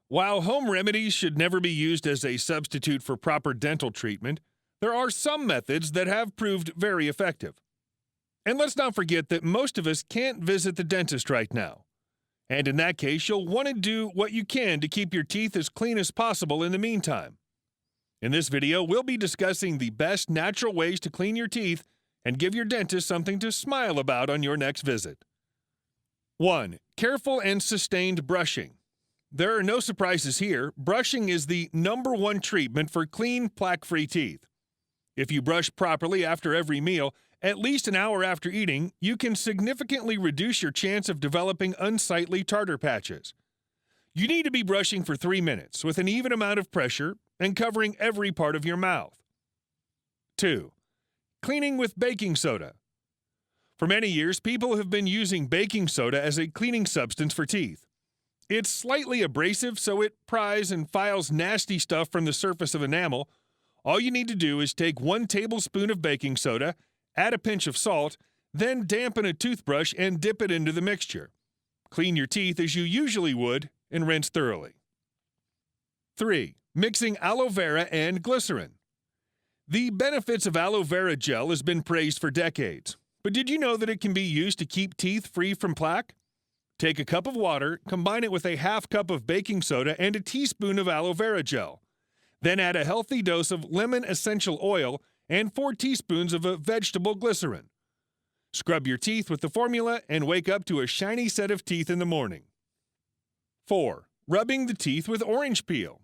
While home remedies should never be used as a substitute for proper dental treatment, there are some methods that have proved very effective. And let's not forget that most of us can't visit the dentist right now. And in that case, you'll want to do what you can to keep your teeth as clean as possible in the meantime. In this video, we'll be discussing the best natural ways to clean your teeth and give your dentist something to smile about on your next visit. 1. Careful and sustained brushing. There are no surprises here. Brushing is the #1 treatment for clean, plaque-free teeth. If you brush properly after every meal, at least an hour after eating, you can significantly reduce your chance of developing unsightly tartar patches. You need to be brushing for 3 minutes with an even amount of pressure and covering every part of your mouth. 2. Cleaning with baking soda. For many years, people have been using baking soda as a cleaning substance for teeth. It's slightly abrasive, so it pries and files nasty stuff from the surface of enamel. All you need to do is take 1 tablespoon of baking soda, add a pinch of salt, then dampen a toothbrush and dip it into the mixture. Clean your teeth as you usually would and rinse thoroughly. 3. Mixing aloe vera and glycerin. The benefits of aloe vera gel has been praised for decades, but did you know that it can be used to keep teeth free from plaque? Take a cup of water, combine it with a half cup of baking soda and a teaspoon of aloe vera gel. Then add a healthy dose of lemon essential oil and 4 teaspoons of a vegetable glycerin. Scrub your teeth with the formula and wake up to a shiny set of teeth in the morning. 4. Rubbing the teeth with orange peel.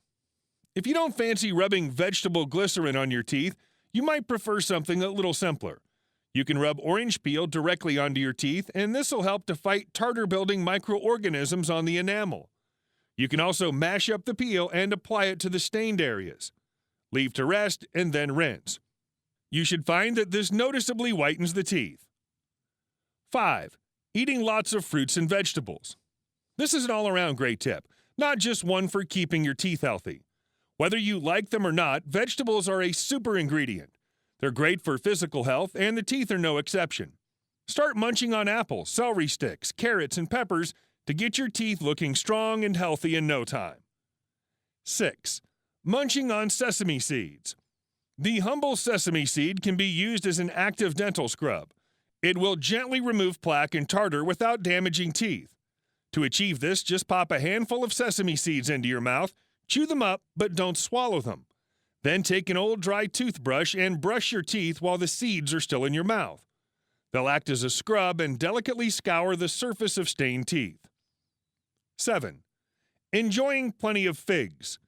If you don't fancy rubbing vegetable glycerin on your teeth, you might prefer something a little simpler. You can rub orange peel directly onto your teeth, and this will help to fight tartar-building microorganisms on the enamel. You can also mash up the peel and apply it to the stained areas. Leave to rest and then rinse. You should find that this noticeably whitens the teeth. 5. Eating lots of fruits and vegetables. This is an all-around great tip, not just one for keeping your teeth healthy. Whether you like them or not, vegetables are a super ingredient. They're great for physical health, and the teeth are no exception. Start munching on apples, celery sticks, carrots, and peppers to get your teeth looking strong and healthy in no time. 6. Munching on sesame seeds. The humble sesame seed can be used as an active dental scrub. It will gently remove plaque and tartar without damaging teeth. To achieve this, just pop a handful of sesame seeds into your mouth, chew them up, but don't swallow them. Then take an old dry toothbrush and brush your teeth while the seeds are still in your mouth. They'll act as a scrub and delicately scour the surface of stained teeth. 7. Enjoying plenty of figs.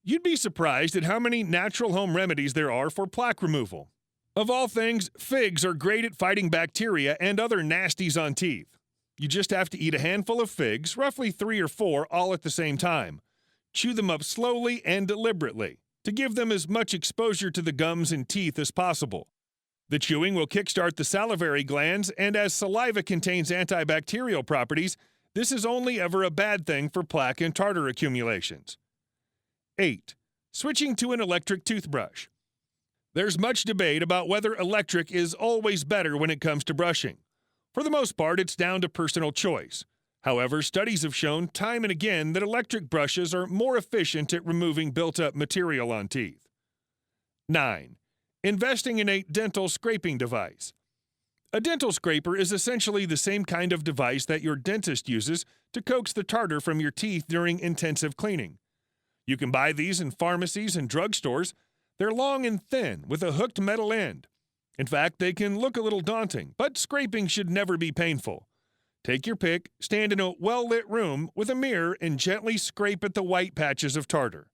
You'd be surprised at how many natural home remedies there are for plaque removal. Of all things, figs are great at fighting bacteria and other nasties on teeth. You just have to eat a handful of figs, roughly 3 or 4, all at the same time. Chew them up slowly and deliberately to give them as much exposure to the gums and teeth as possible. The chewing will kickstart the salivary glands, and as saliva contains antibacterial properties, this is only ever a bad thing for plaque and tartar accumulations. 8. Switching to an electric toothbrush. There's much debate about whether electric is always better when it comes to brushing. For the most part, it's down to personal choice. However, studies have shown time and again that electric brushes are more efficient at removing built-up material on teeth. 9. Investing in a dental scraping device. A dental scraper is essentially the same kind of device that your dentist uses to coax the tartar from your teeth during intensive cleaning. You can buy these in pharmacies and drugstores. They're long and thin with a hooked metal end. In fact, they can look a little daunting, but scraping should never be painful. Take your pick, stand in a well-lit room with a mirror, and gently scrape at the white patches of tartar.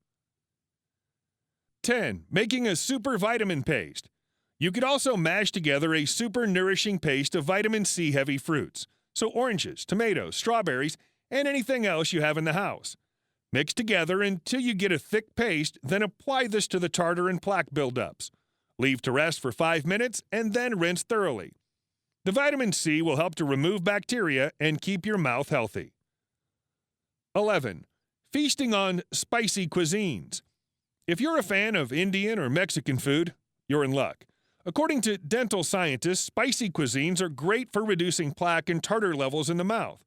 10. Making a super vitamin paste. You could also mash together a super nourishing paste of vitamin C heavy fruits, so oranges, tomatoes, strawberries, and anything else you have in the house. Mix together until you get a thick paste, then apply this to the tartar and plaque buildups. Leave to rest for 5 minutes and then rinse thoroughly. The vitamin C will help to remove bacteria and keep your mouth healthy. 11. Feasting on spicy cuisines. If you're a fan of Indian or Mexican food, you're in luck. According to dental scientists, spicy cuisines are great for reducing plaque and tartar levels in the mouth.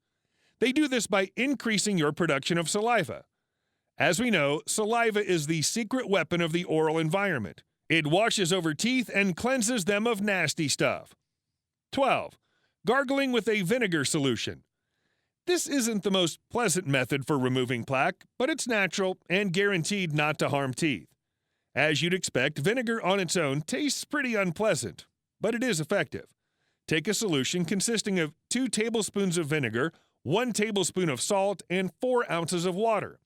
They do this by increasing your production of saliva. As we know, saliva is the secret weapon of the oral environment. It washes over teeth and cleanses them of nasty stuff. 12. Gargling with a vinegar solution. This isn't the most pleasant method for removing plaque, but it's natural and guaranteed not to harm teeth. As you'd expect, vinegar on its own tastes pretty unpleasant, but it is effective. Take a solution consisting of 2 tablespoons of vinegar, 1 tablespoon of salt, and 4 ounces of water.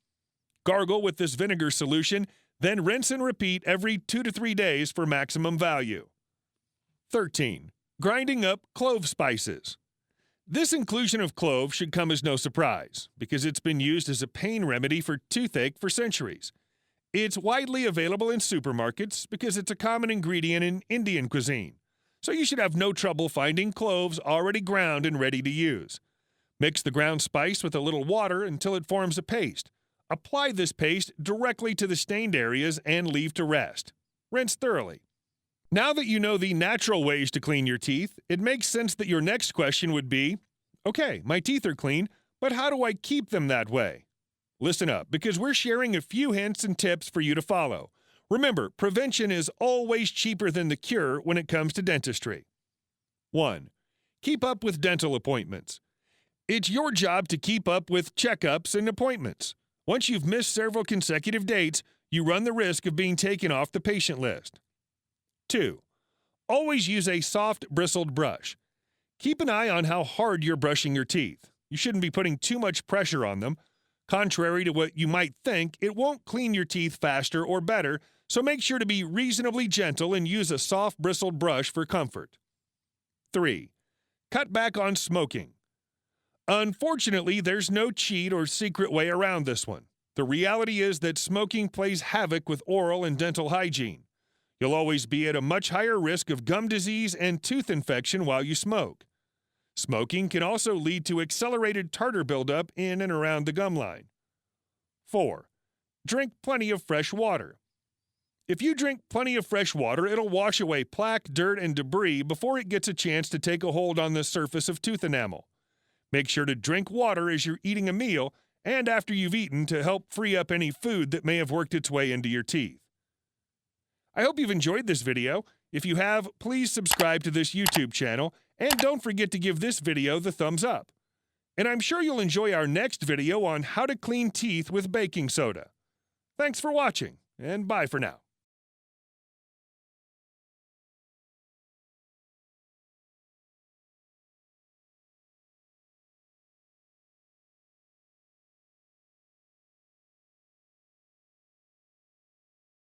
Gargle with this vinegar solution, then rinse and repeat every 2 to 3 days for maximum value. 13. Grinding up clove spices. This inclusion of clove should come as no surprise, because it's been used as a pain remedy for toothache for centuries. It's widely available in supermarkets because it's a common ingredient in Indian cuisine, so you should have no trouble finding cloves already ground and ready to use. Mix the ground spice with a little water until it forms a paste. Apply this paste directly to the stained areas and leave to rest. Rinse thoroughly. Now that you know the natural ways to clean your teeth, it makes sense that your next question would be, okay, my teeth are clean, but how do I keep them that way? Listen up, because we're sharing a few hints and tips for you to follow. Remember, prevention is always cheaper than the cure when it comes to dentistry. 1. Keep up with dental appointments. It's your job to keep up with checkups and appointments. Once you've missed several consecutive dates, you run the risk of being taken off the patient list. 2. Always use a soft, bristled brush. Keep an eye on how hard you're brushing your teeth. You shouldn't be putting too much pressure on them. Contrary to what you might think, it won't clean your teeth faster or better, so make sure to be reasonably gentle and use a soft, bristled brush for comfort. 3. Cut back on smoking. Unfortunately, there's no cheat or secret way around this one. The reality is that smoking plays havoc with oral and dental hygiene. You'll always be at a much higher risk of gum disease and tooth infection while you smoke. Smoking can also lead to accelerated tartar buildup in and around the gum line. 4. Drink plenty of fresh water. If you drink plenty of fresh water, it'll wash away plaque, dirt, and debris before it gets a chance to take a hold on the surface of tooth enamel. Make sure to drink water as you're eating a meal and after you've eaten to help free up any food that may have worked its way into your teeth. I hope you've enjoyed this video. If you have, please subscribe to this YouTube channel, and don't forget to give this video the thumbs up. And I'm sure you'll enjoy our next video on how to clean teeth with baking soda. Thanks for watching, and bye for now.